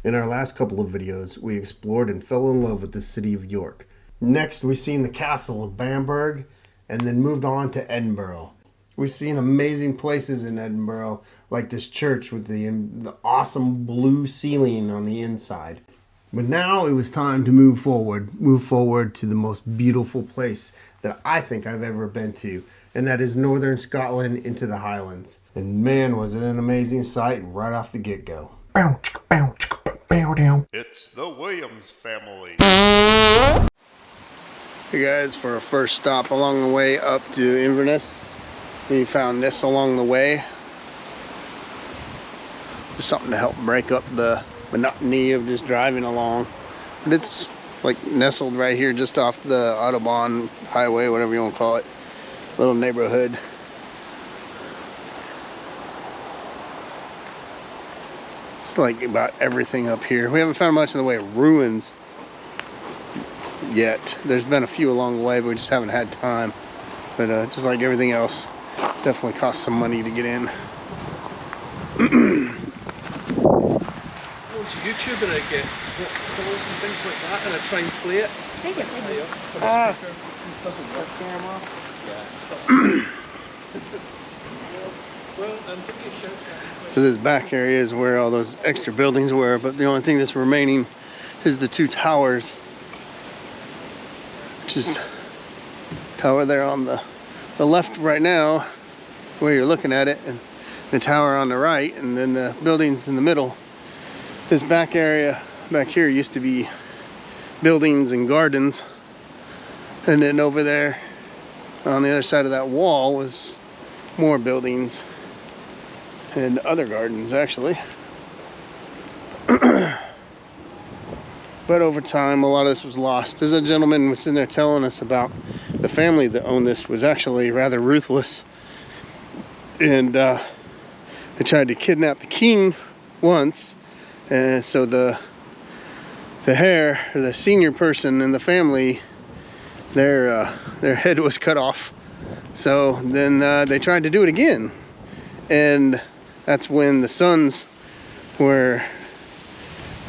In our last couple of videos, we explored and fell in love with the city of York. Next, we've seen the castle of Bamberg, and then moved on to Edinburgh. We've seen amazing places in Edinburgh, like this church with the awesome blue ceiling on the inside. But now it was time to move forward to the most beautiful place that I think I've ever been to, and that is northern Scotland into the Highlands. And man, was it an amazing sight right off the get-go. It's the Williams family. Hey guys, for our first stop along the way up to Inverness, we found this along the way. Just something to help break up the monotony of just driving along. But it's like nestled right here just off the Autobahn highway, whatever you want to call it. Little neighborhood. It's like about everything up here. We haven't found much in the way of ruins yet. There's been a few along the way, but we just haven't had time. But just like everything else, definitely costs some money to get in. YouTube and I get calls and things like that, and I try and play it. Thank you. Doesn't work. Camera. Yeah. Well, give me a shout. So this back area is where all those extra buildings were, but the only thing that's remaining is the two towers, which is tower there on the left right now, where you're looking at it, and the tower on the right, and then the buildings in the middle. This back area back here used to be buildings and gardens, and then over there on the other side of that wall was more buildings and other gardens actually. But over time a lot of this was lost. As a gentleman was sitting there telling us about the family that owned this was actually rather ruthless, and they tried to kidnap the king once. And so the heir, or the senior person in the family, their head was cut off. So then they tried to do it again, and that's when the sons were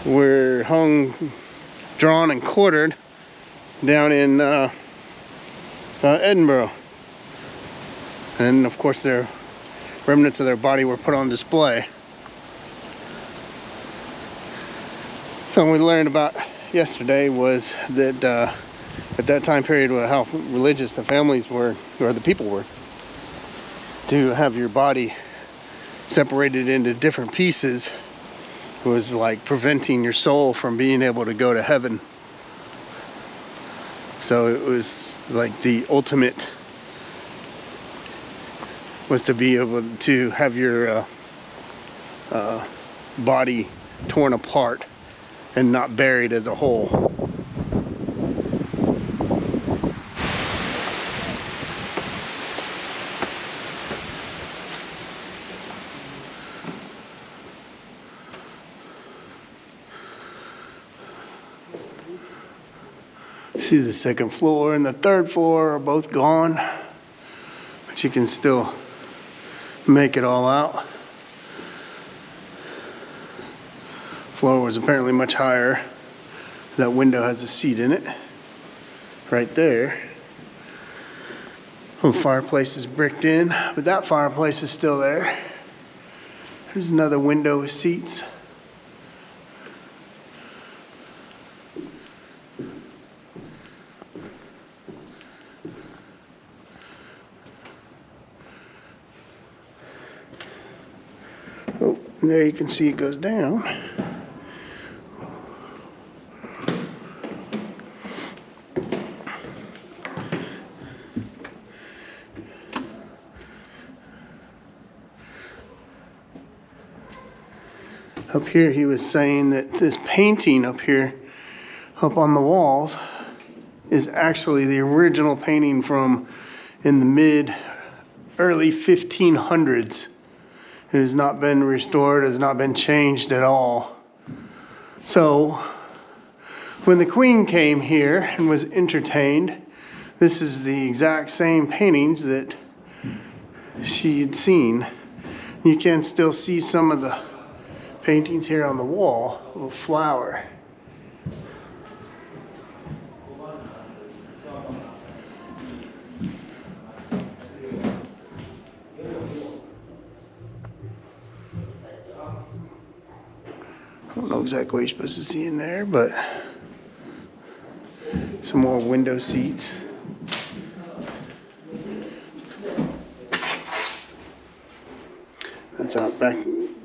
hung, drawn, and quartered down in Edinburgh. And of course, their remnants of their body were put on display. Something we learned about yesterday was that at that time period, how religious the families were, or the people were, to have your body separated into different pieces was like preventing your soul from being able to go to heaven. So it was like the ultimate was to be able to have your body torn apart and not buried as a whole. See, the second floor and the third floor are both gone, but you can still make it all out. Floor was apparently much higher. That window has a seat in it right there. The fireplace is bricked in, but that fireplace is still there. There's another window with seats. Oh, and there you can see it goes down. Up here he was saying that this painting up here, up on the walls, is actually the original painting from in the early 1500s. It has not been restored, has not been changed at all. So when the Queen came here and was entertained, this is the exact same paintings that she had seen. You can still see some of the paintings here on the wall, a little flower. I don't know exactly what you're supposed to see in there, but some more window seats. That's out back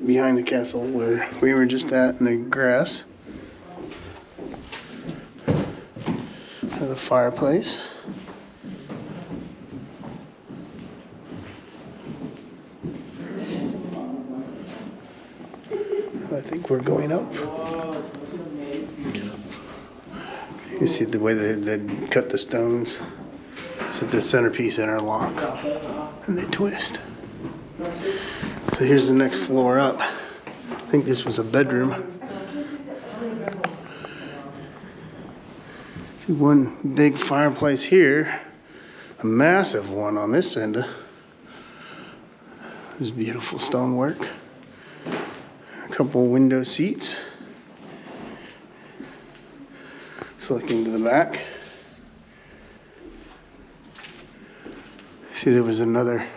behind the castle where we were just at in the grass. The fireplace. I think we're going up. You see the way they cut the stones so the centerpiece interlock and they twist. So here's the next floor up. I think this was a bedroom. See one big fireplace here, a massive one on this end. This beautiful stonework. A couple window seats. Let's look into the back. See, there was another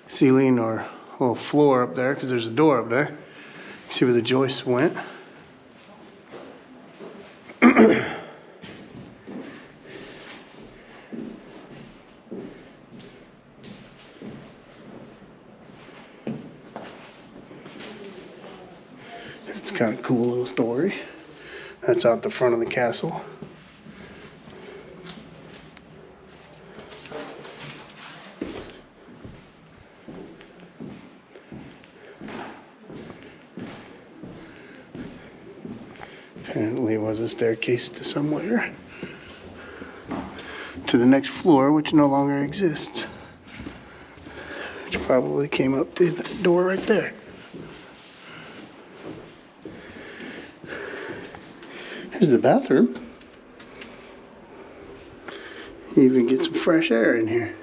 ceiling or little floor up there because there's a door up there. See where the joists went. It's kind of cool little story. That's out the front of the castle. Apparently it was a staircase to somewhere. To the next floor, which no longer exists. Which probably came up to the door right there. Here's the bathroom. You even get some fresh air in here.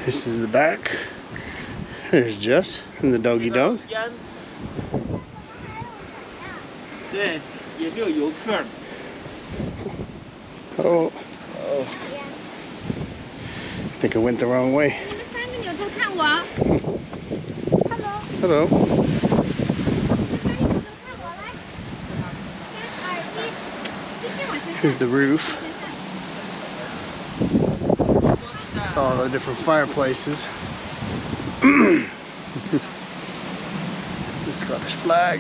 This is the back. There's Jess and the doggy dog. 对，也是有游客。 Oh. I think I went the wrong way. Hello. Here's the roof. All the different fireplaces. The Scottish flag.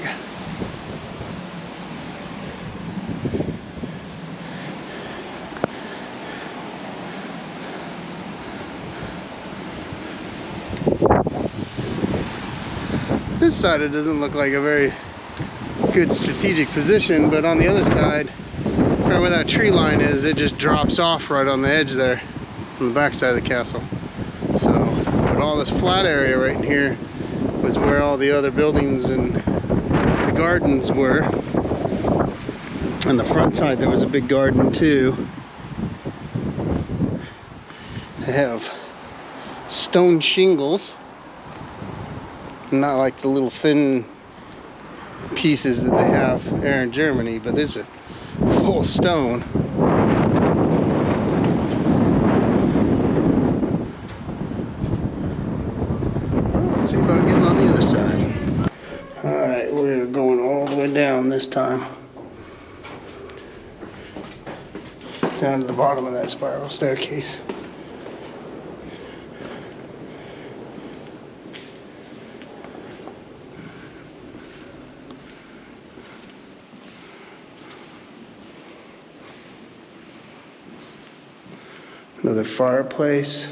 This side, it doesn't look like a very good strategic position, but on the other side, right where that tree line is, it just drops off right on the edge there, on the back side of the castle. So, but all this flat area right in here was where all the other buildings and the gardens were. On the front side, there was a big garden too. They have stone shingles. Not like the little thin pieces that they have there in Germany, but this is full stone. Well, let's see about getting on the other side. Alright, we're going all the way down this time. Down to the bottom of that spiral staircase. Another fireplace.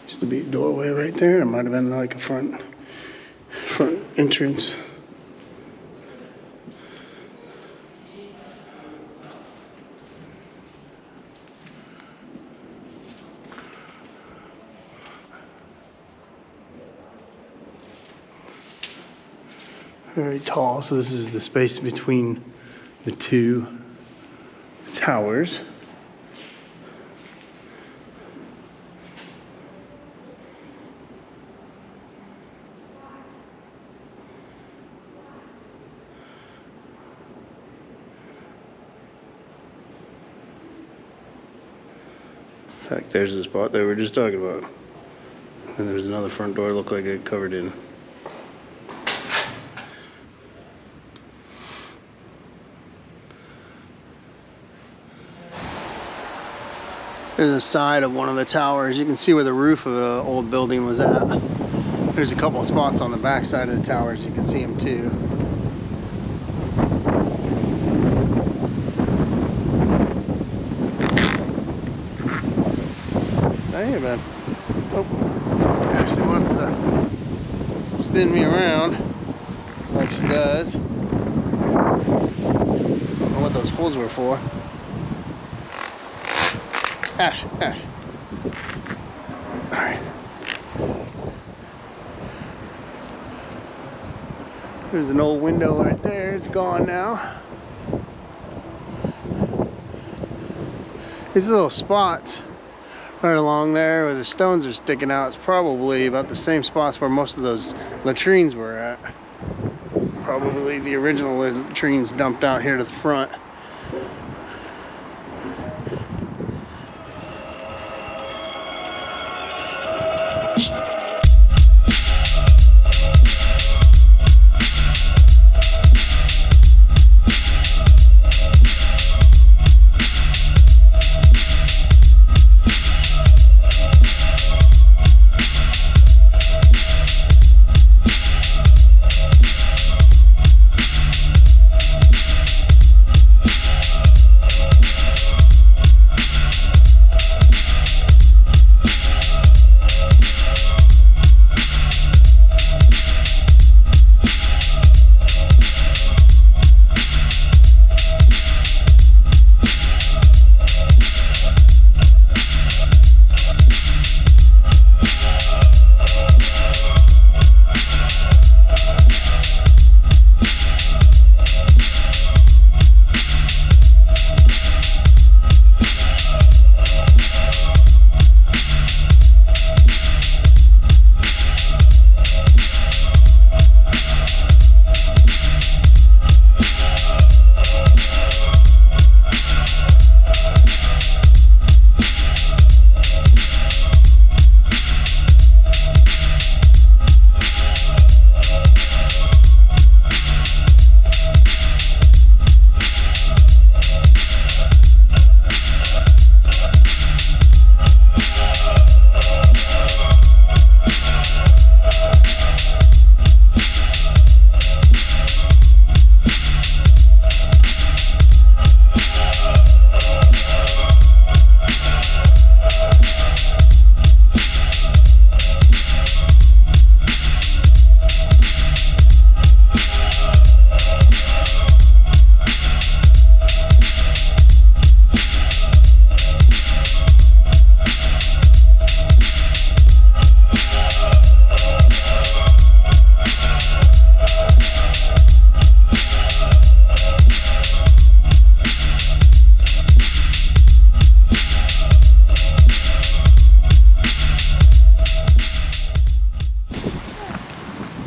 Used to be a doorway right there. It might have been like a front entrance. Very tall. So this is the space between the two towers. In fact, there's the spot that we were just talking about. And there's another front door, looked like it covered in. There's a side of one of the towers. You can see where the roof of the old building was at. There's a couple of spots on the back side of the towers. You can see them too. Hey, man. Oh, Ashley wants to spin me around like she does. I don't know what those holes were for. Ash. Alright. There's an old window right there. It's gone now. These little spots right along there where the stones are sticking out, it's probably about the same spots where most of those latrines were at. Probably the original latrines dumped out here to the front.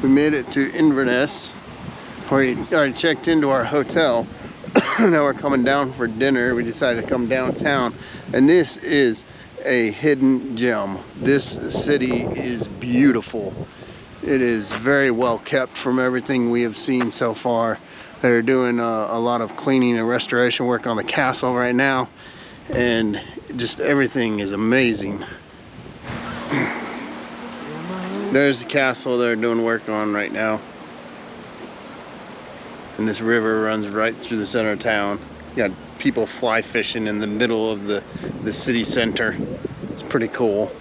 We made it to Inverness. We already checked into our hotel. Now we're coming down for dinner. We decided to come downtown, and this is a hidden gem. This city is beautiful. It is very well kept from everything we have seen so far. They're doing a lot of cleaning and restoration work on the castle right now, and just everything is amazing. There's the castle they're doing work on right now. And this river runs right through the center of town. You got people fly fishing in the middle of the city center. It's pretty cool.